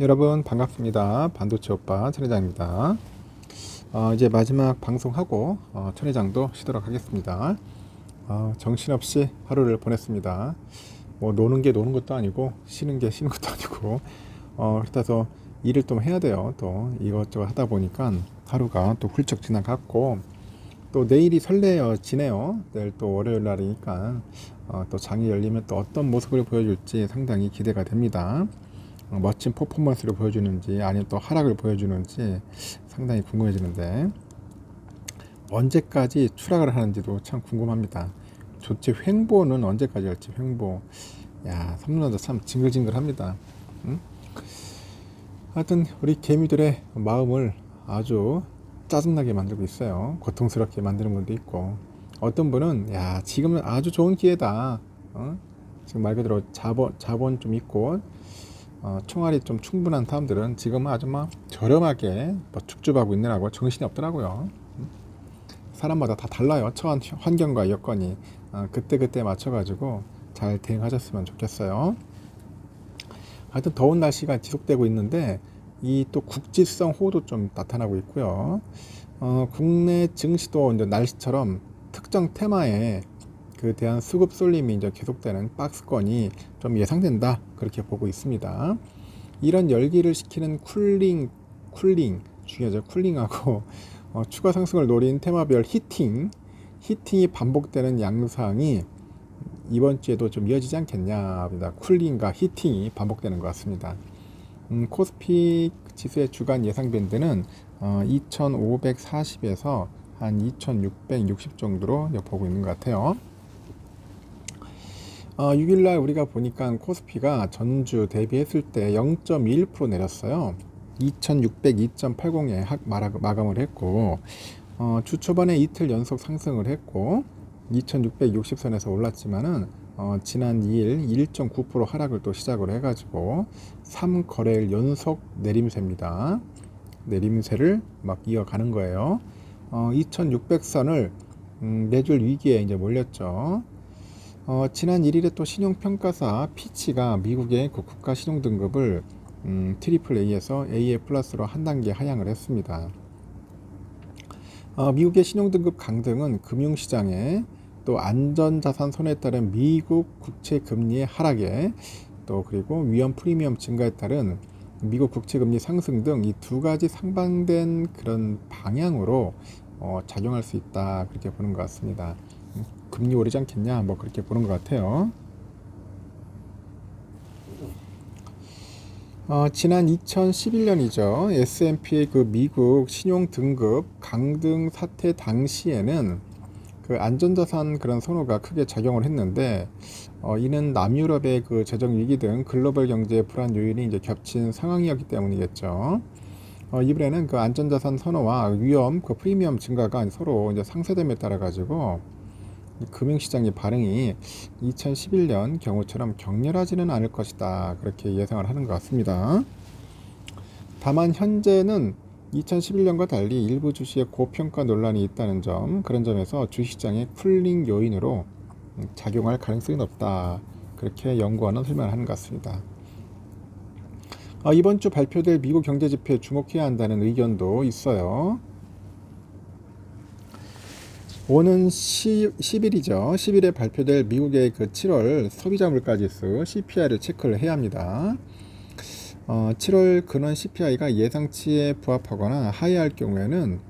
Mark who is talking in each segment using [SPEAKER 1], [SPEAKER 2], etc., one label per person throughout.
[SPEAKER 1] 여러분 반갑습니다. 반도체 오빠 천 회장입니다. 이제 마지막 방송하고 천 회장도 쉬도록 하겠습니다. 정신없이 하루를 보냈습니다. 뭐 노는 게 노는 것도 아니고 쉬는 게 쉬는 것도 아니고 그래서 일을 좀 해야 돼요. 또 이것저것 하다 보니까 하루가 또 훌쩍 지나갔고, 또 내일이 설레어지네요. 내일 또 월요일 날이니까 또 장이 열리면 또 어떤 모습을 보여줄지 상당히 기대가 됩니다. 멋진 퍼포먼스를 보여주는지 아니면 또 하락을 보여주는지 상당히 궁금해지는데, 언제까지 추락을 하는지도 참 궁금합니다. 좋지, 횡보는 언제까지 할지. 횡보, 야, 삼루도 참 징글징글합니다. 응? 하여튼 우리 개미들의 마음을 아주 짜증나게 만들고 있어요. 고통스럽게 만드는 분도 있고, 어떤 분은 야, 지금은 아주 좋은 기회다, 지금 말 그대로 자본 좀 있고 총알이 좀 충분한 사람들은 지금은 아주 막 저렴하게 뭐 축주하고 있느라고 정신이 없더라고요. 사람마다 다 달라요. 처한 환경과 여건이 그때 맞춰가지고 잘 대응하셨으면 좋겠어요. 하여튼 더운 날씨가 지속되고 있는데 이 또 국지성 호우도 좀 나타나고 있고요. 국내 증시도 이제 날씨처럼 특정 테마에 그 대한 수급 쏠림이 이제 계속되는 박스권이 좀 예상된다, 그렇게 보고 있습니다. 이런 열기를 식히는 쿨링 중요하죠. 쿨링하고 추가 상승을 노린 테마별 히팅이 반복되는 양상이 이번 주에도 좀 이어지지 않겠냐 합니다. 쿨링과 히팅이 반복되는 것 같습니다. 코스피 지수의 주간 예상 밴드는 2540에서 한 2660 정도로 보고 있는 것 같아요. 6일날 우리가 보니까 코스피가 전주 대비했을 때 0.1% 내렸어요. 2602.80에 마감을 했고, 주 초반에 이틀 연속 상승을 했고 2660선에서 올랐지만은 지난 2일 1.9% 하락을 또 시작을 해가지고 3거래일 연속 내림세입니다. 내림세를 막 이어가는 거예요. 2600선을 내줄 위기에 이제 몰렸죠. 지난 1일에 또 신용평가사 피치가 미국의 그 국가 신용등급을 트리플 A에서 AA 플러스로 한 단계 하향을 했습니다. 미국의 신용등급 강등은 금융시장에, 또 안전자산 손해에 따른 미국 국채 금리의 하락에, 또 그리고 위험 프리미엄 증가에 따른 미국 국채 금리 상승 등 이 두 가지 상반된 그런 방향으로 작용할 수 있다, 그렇게 보는 것 같습니다. 금리 오르지 않겠냐, 뭐 그렇게 보는 것 같아요. 지난 2011년이죠. S&P의 그 미국 신용 등급 강등 사태 당시에는 그 안전자산 그런 선호가 크게 작용을 했는데, 이는 남유럽의 그 재정 위기 등 글로벌 경제 불안 요인이 이제 겹친 상황이었기 때문이겠죠. 이번에는 그 안전자산 선호와 위험 그 프리미엄 증가가 서로 이제 상쇄됨에 따라 가지고 금융시장의 반응이 2011년 경우처럼 격렬하지는 않을 것이다, 그렇게 예상을 하는 것 같습니다. 다만 현재는 2011년과 달리 일부 주식의 고평가 논란이 있다는 점, 그런 점에서 주식시장의 쿨링 요인으로 작용할 가능성이 높다, 그렇게 연구원은 설명하는 것 같습니다. 이번 주 발표될 미국 경제지표에 주목해야 한다는 의견도 있어요. 오는 10일이죠. 10일에 발표될 미국의 그 7월 소비자 물가지수 CPI를 체크를 해야 합니다. 7월 근원 CPI가 예상치에 부합하거나 하회할 경우에는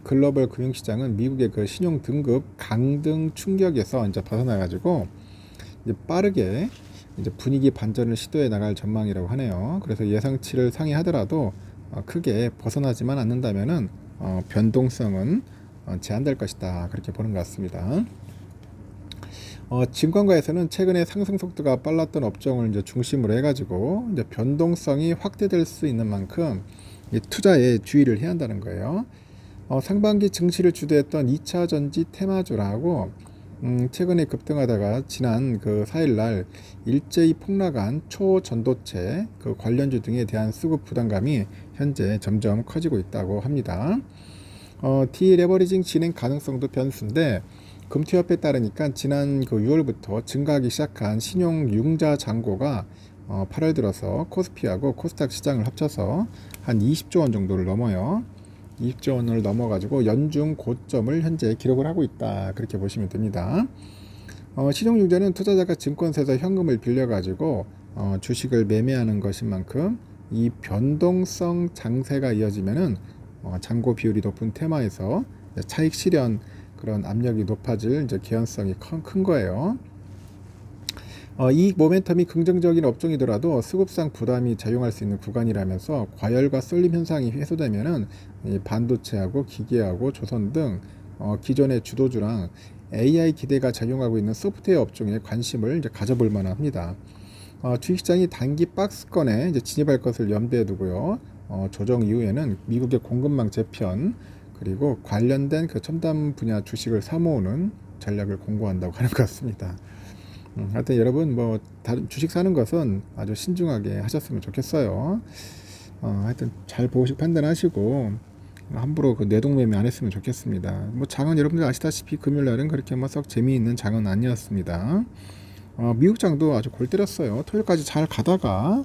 [SPEAKER 1] 글로벌 금융시장은 미국의 그 신용 등급 강등 충격에서 이제 벗어나가지고 이제 빠르게 이제 분위기 반전을 시도해 나갈 전망이라고 하네요. 그래서 예상치를 상회하더라도 크게 벗어나지만 않는다면은 변동성은 제한될 것이다, 그렇게 보는 것 같습니다. 증권가에서는 최근에 상승 속도가 빨랐던 업종을 이제 중심으로 해가지고 이제 변동성이 확대될 수 있는 만큼 투자에 주의를 해야 한다는 거예요. 상반기 증시를 주도했던 2차 전지 테마주라고 최근에 급등하다가 지난 그 4일날 일제히 폭락한 초전도체 그 관련주 등에 대한 수급 부담감이 현재 점점 커지고 있다고 합니다. 디레버리징 진행 가능성도 변수인데, 금투협에 따르니까 지난 그 6월부터 증가하기 시작한 신용 융자 잔고가 8월 들어서 코스피하고 코스닥 시장을 합쳐서 한 20조 원 정도를 넘어요. 20조 원을 넘어가지고 연중 고점을 현재 기록을 하고 있다. 그렇게 보시면 됩니다. 시중증자는 투자자가 증권사에서 현금을 빌려가지고 주식을 매매하는 것인 만큼 이 변동성 장세가 이어지면은 잔고 비율이 높은 테마에서 차익 실현 그런 압력이 높아질 이제 개연성이 큰 거예요. 이 모멘텀이 긍정적인 업종이더라도 수급상 부담이 작용할 수 있는 구간이라면서 과열과 쏠림 현상이 해소되면은 이 반도체하고 기계하고 조선 등 기존의 주도주랑 AI 기대가 작용하고 있는 소프트웨어 업종에 관심을 이제 가져볼 만합니다. 주식시장이 단기 박스권에 이제 진입할 것을 염두에 두고요. 조정 이후에는 미국의 공급망 재편 그리고 관련된 그 첨단 분야 주식을 사모으는 전략을 공고한다고 하는 것 같습니다. 하여튼 여러분 뭐 다른 주식 사는 것은 아주 신중하게 하셨으면 좋겠어요. 하여튼 잘 보시고 판단하시고 함부로 그 내동매매 안 했으면 좋겠습니다. 뭐 장은 여러분들 아시다시피 금요일 날은 그렇게 뭐 썩 재미있는 장은 아니었습니다. 미국장도 아주 골 때렸어요. 토요일까지 잘 가다가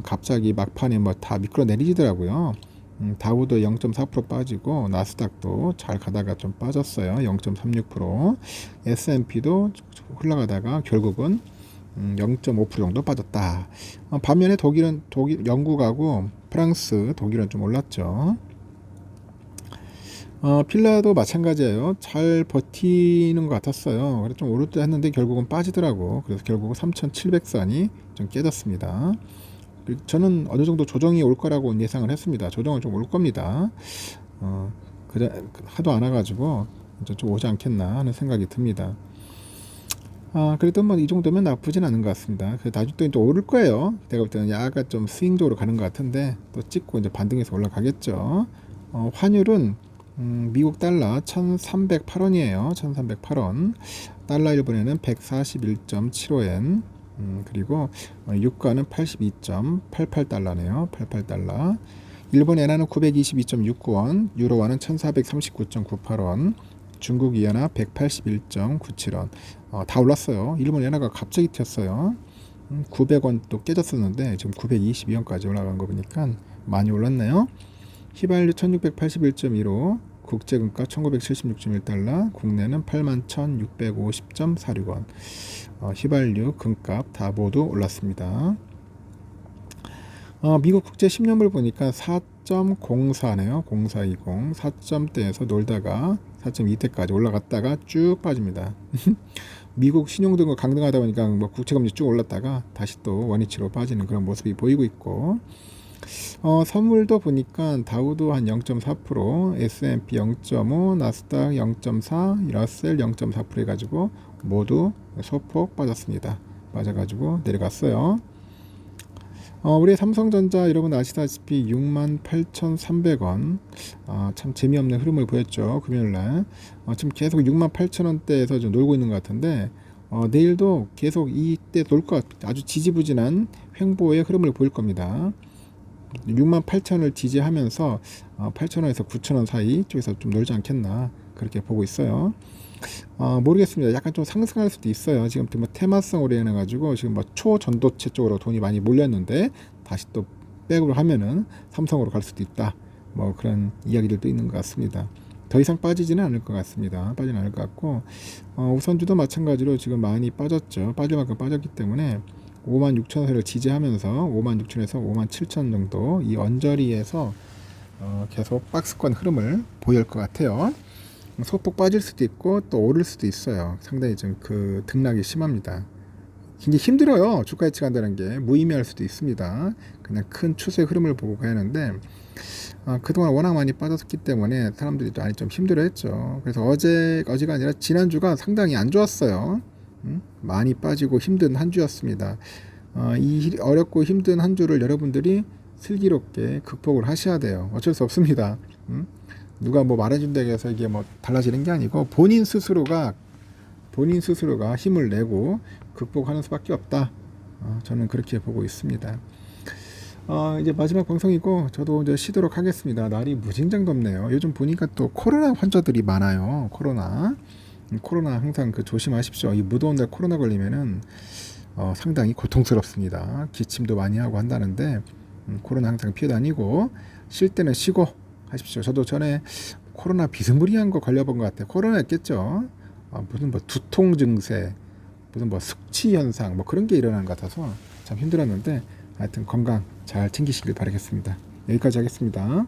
[SPEAKER 1] 갑자기 막판에 뭐 다 미끄러 내리더라고요. 다우도 0.4% 빠지고 나스닥도 잘 가다가 좀 빠졌어요. 0.36%. S&P도 흘러가다가 결국은 0.5% 정도 빠졌다. 반면에 영국하고 프랑스, 독일은 좀 올랐죠. 필라도 마찬가지예요. 잘 버티는 것 같았어요. 그래서 좀 오를 때 했는데 결국은 빠지더라고. 그래서 결국은 3,700선이 좀 깨졌습니다. 저는 어느 정도 조정이 올 거라고 예상을 했습니다. 조정은 좀 올 겁니다. 하도 안 와가지고 좀 오지 않겠나 하는 생각이 듭니다. 그래도 뭐 이 정도면 나쁘진 않은 것 같습니다. 나중에 또 이제 오를 거예요. 내가 볼 때는 약간 좀 스윙적으로 가는 것 같은데 또 찍고 이제 반등해서 올라가겠죠. 환율은 미국 달러 1,308원이에요. 1,308원. 달러 일본에는 141.75엔. 그리고 유가는 82.88달러네요. 88달러. 일본 엔화는 922.69원, 유로화는 1439.98원, 중국 위안화 181.97원. 다 올랐어요. 일본 엔화가 갑자기 튀었어요. 900원 또 깨졌었는데 지금 922원까지 올라간 거 보니까 많이 올랐네요. 휘발유 1681.15, 국제금가 1976.1달러, 국내는 81,650.46원. 휘발유, 금값 다 모두 올랐습니다. 미국 국제 10년물 보니까 4.04네요. 0420 4점대에서 놀다가 4.2대까지 올라갔다가 쭉 빠집니다. 미국 신용등급 강등하다 보니까 뭐 국채금리 쭉 올랐다가 다시 또 원위치로 빠지는 그런 모습이 보이고 있고, 선물도 보니까 다우도 한 0.4%, S&P 0.5, 나스닥 0.4, 러셀 0.4% 해가지고 모두 소폭 빠졌습니다. 빠져가지고 내려갔어요. 우리 삼성전자 여러분 아시다시피 68,300원. 참 재미없는 흐름을 보였죠. 금요일날. 지금 계속 68,000원대에서 좀 놀고 있는 것 같은데, 내일도 계속 이때 놀 것 같아요. 아주 지지부진한 횡보의 흐름을 보일 겁니다. 68,000원을 지지하면서 8,000원에서 9,000원 사이 쪽에서 좀 놀지 않겠나 그렇게 보고 있어요. 모르겠습니다. 약간 좀 상승할 수도 있어요. 지금 뭐 테마성으로 해가지고 지금 뭐 초전도체 쪽으로 돈이 많이 몰렸는데 다시 또 백으로 하면은 삼성으로 갈 수도 있다. 뭐 그런 이야기들도 있는 것 같습니다. 더 이상 빠지지는 않을 것 같습니다. 빠지는 않을 것 같고, 우선주도 마찬가지로 지금 많이 빠졌죠. 빠질 만큼 빠졌기 때문에 56,000원을 지지하면서 56,000에서 57,000 정도 이 언저리에서 계속 박스권 흐름을 보일 것 같아요. 소폭 빠질 수도 있고 또 오를 수도 있어요. 상당히 좀 그 등락이 심합니다. 굉장히 힘들어요. 주가 예측 한다는 게 무의미할 수도 있습니다. 그냥 큰 추세 흐름을 보고 가야 하는데, 그동안 워낙 많이 빠졌기 때문에 사람들이 많이 좀 힘들어했죠. 그래서 어제가 아니라 지난주가 상당히 안 좋았어요. 많이 빠지고 힘든 한 주였습니다. 이 어렵고 힘든 한 주를 여러분들이 슬기롭게 극복을 하셔야 돼요. 어쩔 수 없습니다. 누가 뭐 말해준다고 해서 이게 뭐 달라지는 게 아니고 본인 스스로가 힘을 내고 극복하는 수밖에 없다. 저는 그렇게 보고 있습니다. 이제 마지막 방송이고 저도 이제 쉬도록 하겠습니다. 날이 무진장 덥네요. 요즘 보니까 또 코로나 환자들이 많아요. 코로나 항상 그 조심하십시오. 이 무더운 날 코로나 걸리면은 상당히 고통스럽습니다. 기침도 많이 하고 한다는데 코로나 항상 피해 다니고 쉴 때는 쉬고 하십시오. 저도 전에 코로나 비스무리한 거 걸려본 것 같아요. 코로나였겠죠. 무슨 뭐 두통 증세, 무슨 뭐 숙취 현상, 뭐 그런 게 일어난 것 같아서 참 힘들었는데 하여튼 건강 잘 챙기시길 바라겠습니다. 여기까지 하겠습니다.